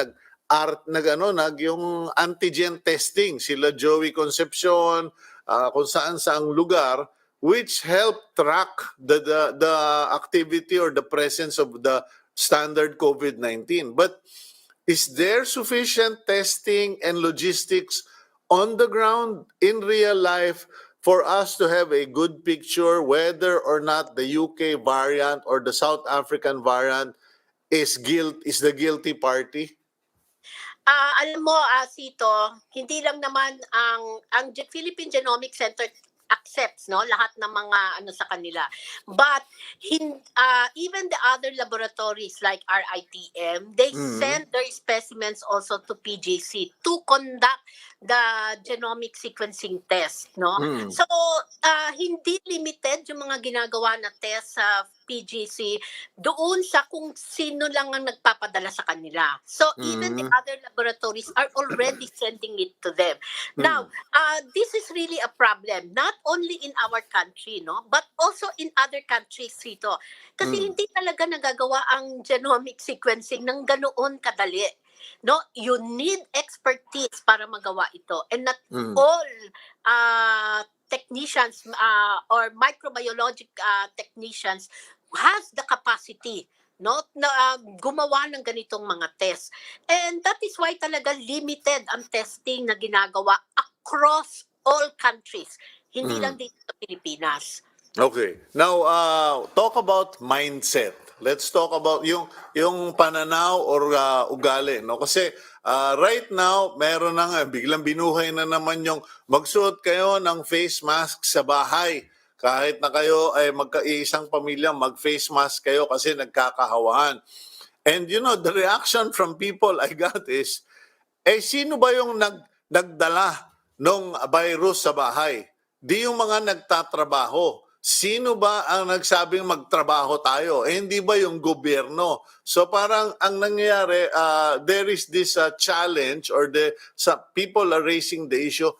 yung antigen testing sila Joey Concepcion, kung saan lugar, which help track the activity or the presence of the standard COVID-19. But is there sufficient testing and logistics on the ground in real life for us to have a good picture whether or not the UK variant or the South African variant is the guilty party? Alam mo, Sito, hindi lang naman ang Philippine Genomic Center accepts lahat ng mga sa kanila. But even the other laboratories like RITM, they send their specimens also to PGC to conduct the genomic sequencing test, no? So hindi limited yung mga ginagawa na test sa PGC doon sa kung sino lang ang nagpapadala sa kanila. So even the other laboratories are already sending it to them. Now, this is really a problem, not only in our country, no, but also in other countries, Sito. Kasi hindi talaga nagagawa ang genomic sequencing ng ganoon kadali. No, you need expertise para magawa ito, and not all technicians or microbiologic technicians has the capacity na gumawa ng ganitong mga test. And that is why talaga limited ang testing na ginagawa across all countries, hindi lang dito sa Pilipinas. Okay. Now, talk about mindset. Let's talk about yung pananaw or ugali, no? Kasi right now, meron na nga, biglang binuhay na naman yung magsuot kayo ng face mask sa bahay. Kahit na kayo ay magkaisang pamilya, mag-face mask kayo kasi nagkakahawahan. And you know, the reaction from people I got is, sino ba yung nagdala ng virus sa bahay? Di yung mga nagtatrabaho. Sino ba ang nagsabing magtrabaho tayo? Hindi ba yung gobyerno? So parang ang nangyayari, there is this challenge or some people are raising the issue,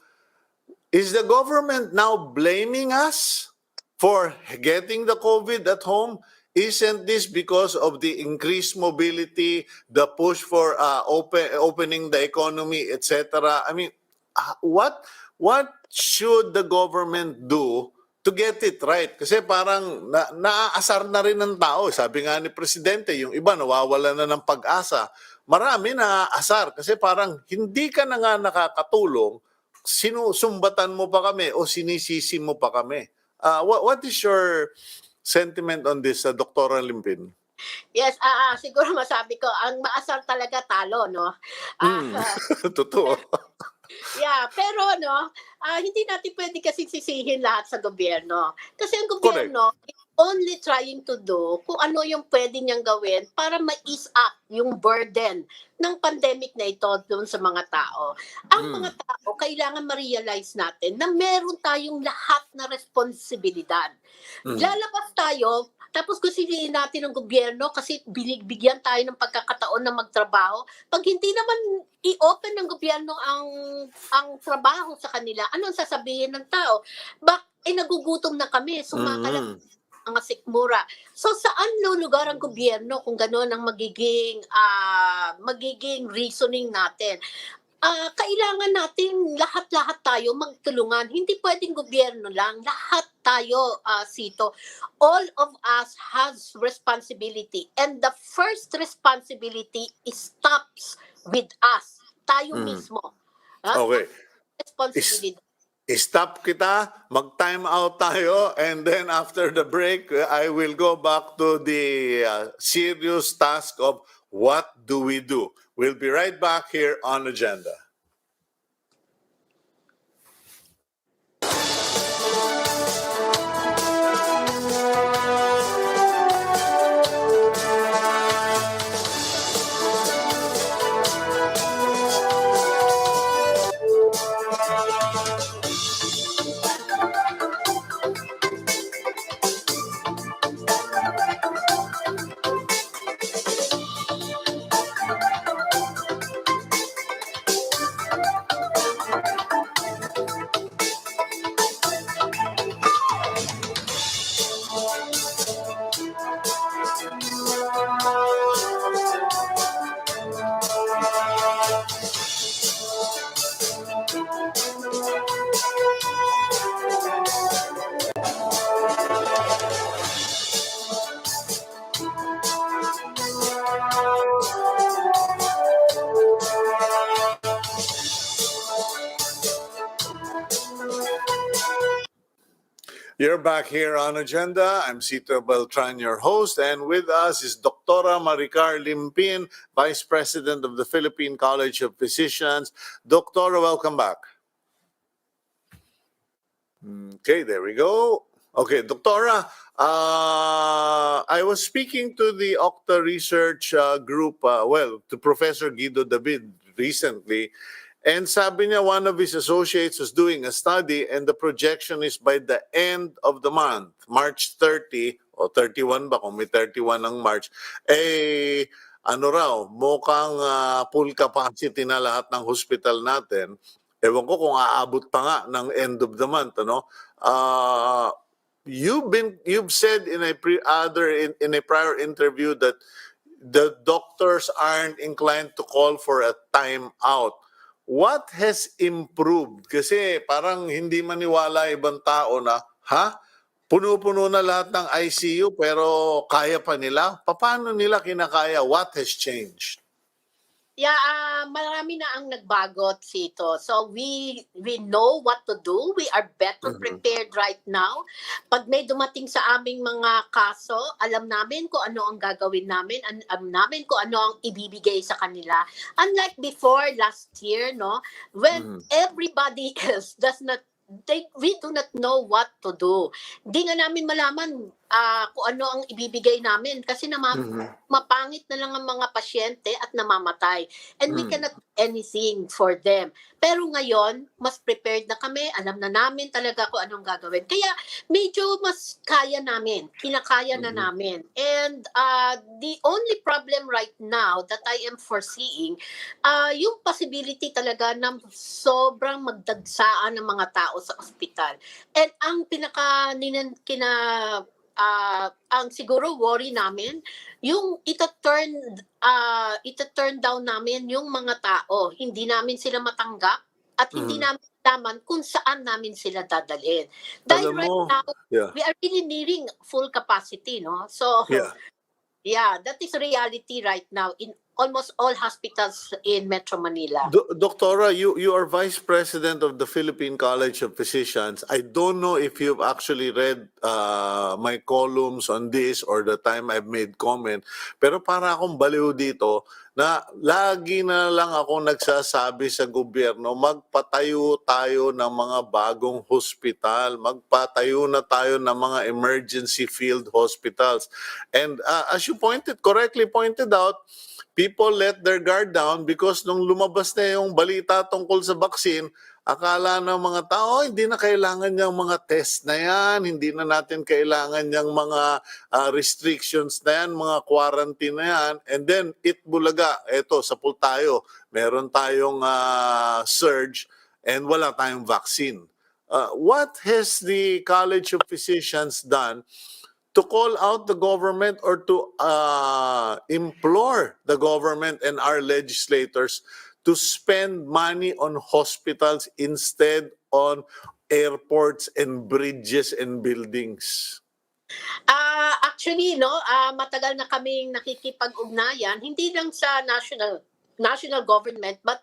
is the government now blaming us for getting the COVID at home? Isn't this because of the increased mobility, the push for opening the economy, etc.? I mean, what should the government do to get it right? Kasi parang naaasar na rin ng tao. Sabi nga ni Presidente, yung iba nawawala na ng pag-asa. Marami naaasar kasi parang hindi ka na nga nakakatulong, sinusumbatan mo pa kami o sinisisi mo pa kami. What is your sentiment on this, Dr. Limpin? Yes, siguro masabi ko, ang maasar talaga talo, no? Ah, Mm, totoo. yeah, pero no, hindi natin pwede kasi sisihin lahat sa gobyerno. Kasi ang Correct. gobyerno is only trying to do kung ano yung pwede niyang gawin para ma-ease up yung burden ng pandemic na ito doon sa mga tao. Ang mga Mm, tao, kailangan ma-realize natin na meron tayong lahat na responsibilidad. mm. Lalabas tayo, tapos kung sisihin natin ng gobyerno kasi binigbigyan tayo ng pagkakataon na magtrabaho, pag hindi naman i-open ng gobyerno ang trabaho sa kanila, anong sasabihin ng tao? Nagugutom na kami, sumakalat Mm. mga sikmura. So saan lulugar ang gobyerno kung gano'n ang magiging reasoning natin? Kailangan natin lahat-lahat tayo magtulungan. Hindi puwedeng gobyerno lang, lahat tayo, Sito. All of us has responsibility and the first responsibility stops with us, tayo Mm. mismo. Okay. Is Responsibility. stop kita, mag-time out tayo, and then after the break, I will go back to the serious task of what do we do. We'll be right back here on Agenda. You're back here on Agenda. I'm Cito Beltran, your host, and with us is Dr. Maricar Limpin, Vice President of the Philippine College of Physicians. Doctora, welcome back. Okay, there we go. Okay, Doctora, I was speaking to the Octa Research Group, to Professor Guido David recently, and sabi niya one of his associates was doing a study and the projection is by the end of the month, March 30 o 31 ba kung may 31 ng March, ano raw, mukhang full capacity na lahat ng hospital natin. Ewan ko kung aabot pa nga ng end of the month, ano? You've said in a in a prior interview that the doctors aren't inclined to call for a timeout. What has improved? Kasi parang hindi maniwala ibang tao na, puno-puno na lahat ng ICU pero kaya pa nila? Paano nila kinakaya? What has changed? Yeah, marami na ang nagbago, Sito. So we know what to do. We are better Mhm. prepared right now. Pag may dumating sa aming mga kaso, alam namin kung ano ang gagawin namin, alam namin kung ano ang ibibigay sa kanila. Unlike before last year, no, when Mhm. everybody else does not we do not know what to do. Hindi nga namin malaman kung ano ang ibibigay namin kasi Mhm. mapangit na lang ang mga pasyente at namamatay. And we Mhm. cannot do anything for them. Pero ngayon, mas prepared na kami. Alam na namin talaga kung anong gagawin. Kaya medyo mas kaya namin. Kinakaya na Mhm. namin. And the only problem right now that I am foreseeing, yung possibility talaga na sobrang magdagsaan ng mga tao sa ospital. And ang ang siguro worry namin, yung ita-turn down namin yung mga tao. Hindi namin sila matanggap at hindi Mhm. namin malaman kung saan namin sila dadalhin. Dahil Alam mo, right now, yeah, we are really nearing full capacity, no? So, yeah. yeah, that is reality right now in almost all hospitals in Metro Manila. Doctora, you are Vice President of the Philippine College of Physicians. I don't know if you've actually read my columns on this or the time I've made comment, pero para akong baliw dito na lagi na lang ako nagsasabi sa gobyerno, magpatayo tayo ng mga bagong hospital, magpatayo na tayo ng mga emergency field hospitals. And as you correctly pointed out, people let their guard down because nung lumabas na yung balita tungkol sa vaccine, akala ng mga tao, hindi na kailangan yung mga test na yan, hindi na natin kailangan yung mga restrictions na yan, mga quarantine na yan. And then, bulaga, eto, sapul tayo, meron tayong surge and wala tayong vaccine. What has the College of Physicians done to call out the government or to implore the government and our legislators to spend money on hospitals instead on airports and bridges and buildings? Actually, matagal na kaming nakikipag-ugnayan, hindi lang sa national government, but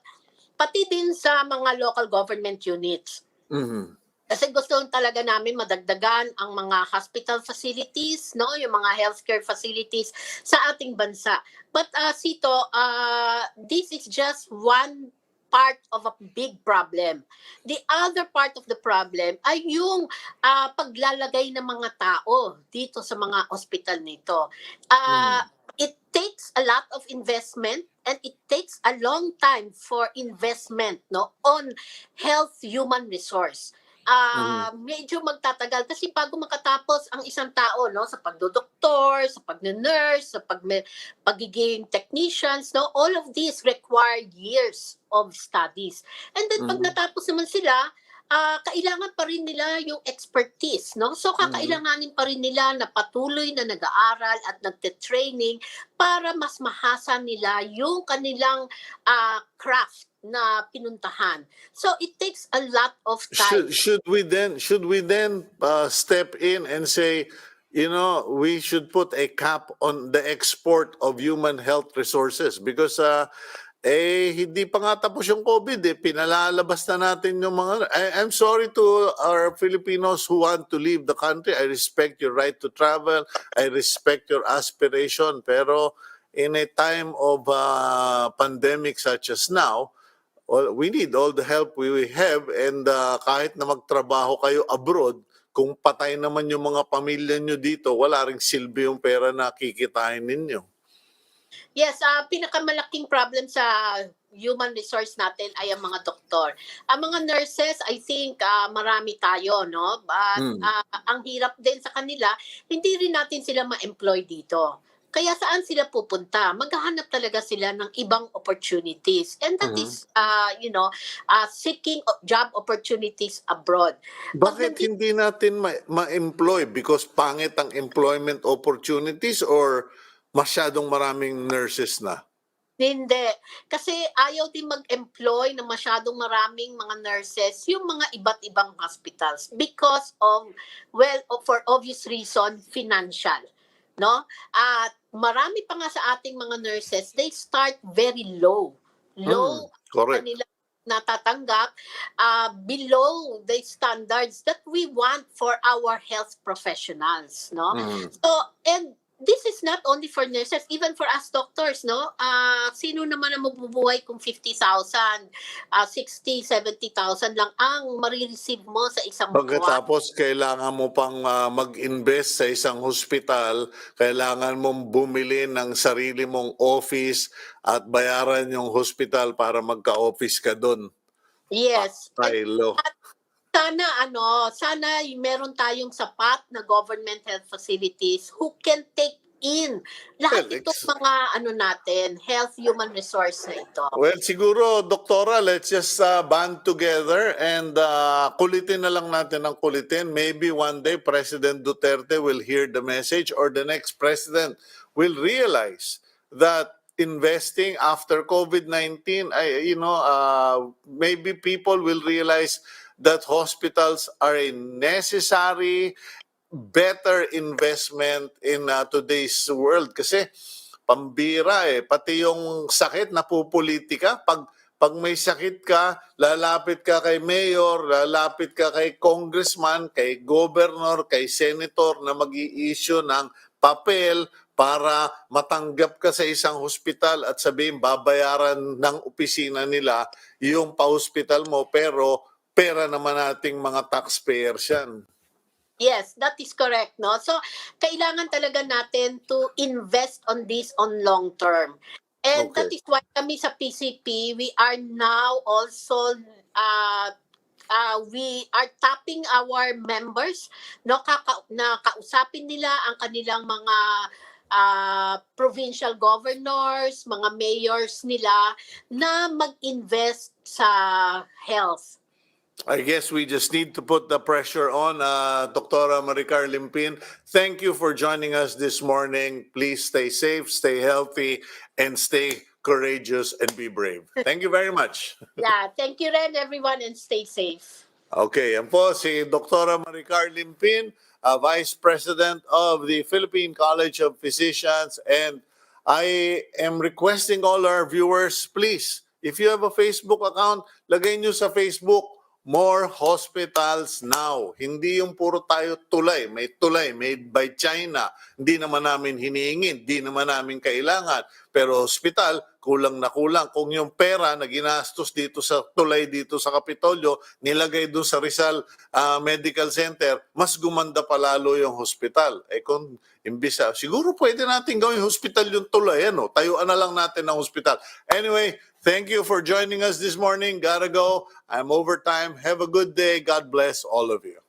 pati din sa mga local government units. Mhm. Kasi gusto talaga namin madagdagan ang mga hospital facilities, yung mga healthcare facilities sa ating bansa. But Sito, this is just one part of a big problem. The other part of the problem ay yung paglalagay ng mga tao dito sa mga hospital nito. It takes a lot of investment and it takes a long time for investment on health human resource. Medyo magtatagal kasi bago makatapos ang isang tao sa pagdodoktor, sa pag-nurse, sa pagiging technicians, all of these require years of studies. And then pag natapos naman sila, kailangan pa rin nila yung expertise, So kakailanganin pa rin nila na patuloy na nag-aaral at nagte-training para mas mahasa nila yung kanilang craft na pinuntahan. So it takes a lot of time. Should we then step in and say, we should put a cap on the export of human health resources because hindi pa nga tapos yung COVID pinalalabas na natin yung mga I'm sorry to our Filipinos who want to leave the country. I respect your right to travel. I respect your aspiration, pero in a time of pandemic such as now, we need all the help we have, and kahit na magtrabaho kayo abroad, kung patay naman yung mga pamilya nyo dito, wala ring silbi yung pera na kikitain ninyo. Yes, pinakamalaking problem sa human resource natin ay ang mga doktor. Ang mga nurses, I think marami tayo, But ang hirap din sa kanila, hindi rin natin sila ma-employ dito. Kaya saan sila pupunta? Maghahanap talaga sila ng ibang opportunities. And that is, seeking job opportunities abroad. Bakit hindi natin ma-employ? Because pangit ang employment opportunities or masyadong maraming nurses na? Hindi. Kasi ayaw din mag-employ ng masyadong maraming mga nurses yung mga iba't ibang hospitals because of, for obvious reason, financial. At marami pa nga sa ating mga nurses, they start very low. Correct. Kanila natatanggap below the standards that we want for our health professionals, So, and this is not only for nurses, even for us doctors, sino naman ang mabubuhay kung 50,000, 60, 70,000 lang ang marireceive mo sa isang buwan? Pagkatapos, kailangan mo pang mag-invest sa isang hospital, kailangan mong bumili ng sarili mong office at bayaran yung hospital para magka-office ka doon. Yes. Sana meron tayong sapat na government health facilities who can take in lahat itong mga health human resource na ito. Well, siguro, Doktora, let's just band together and kulitin na lang natin ang kulitin. Maybe one day President Duterte will hear the message or the next president will realize that investing after COVID-19, maybe people will realize that hospitals are a necessary, better investment in today's world. Kasi pambira eh. Pati yung sakit, napupolitika. Pag may sakit ka, lalapit ka kay mayor, lalapit ka kay congressman, kay governor, kay senator na mag-i-issue ng papel para matanggap ka sa isang hospital at sabihin babayaran ng opisina nila yung pa-hospital mo, pero pera naman nating mga taxpayers yan. Yes, that is correct, no? So, kailangan talaga natin to invest on this on long term. And that Okay. is why kami sa PCP, we are now also we are tapping our members, no, na kausapin nila ang kanilang mga provincial governors, mga mayors nila na mag-invest sa health. I guess we just need to put the pressure on. Dr. Maricar Limpin, thank you for joining us this morning. Please stay safe, stay healthy, and stay courageous and be brave. Thank you very much. Yeah, thank you rin everyone and stay safe. Okay, yan po si Dr. Maricar Limpin, Vice President of the Philippine College of Physicians, and I am requesting all our viewers, please, if you have a Facebook account, lagay nyo sa Facebook, more hospitals now. Hindi yung puro tayo tulay. May tulay made by China. Hindi naman namin hinihingi, hindi naman namin kailangan. Pero hospital, kulang na kulang. Kung yung pera na ginastos dito sa tulay dito sa Kapitolyo, nilagay doon sa Rizal Medical Center, mas gumanda pa lalo yung hospital. Eh kung imbisa, siguro pwede natin gawin hospital yung tulay. Ano? Tayuan na lang natin ang hospital. Anyway, thank you for joining us this morning. Gotta go. I'm over time. Have a good day. God bless all of you.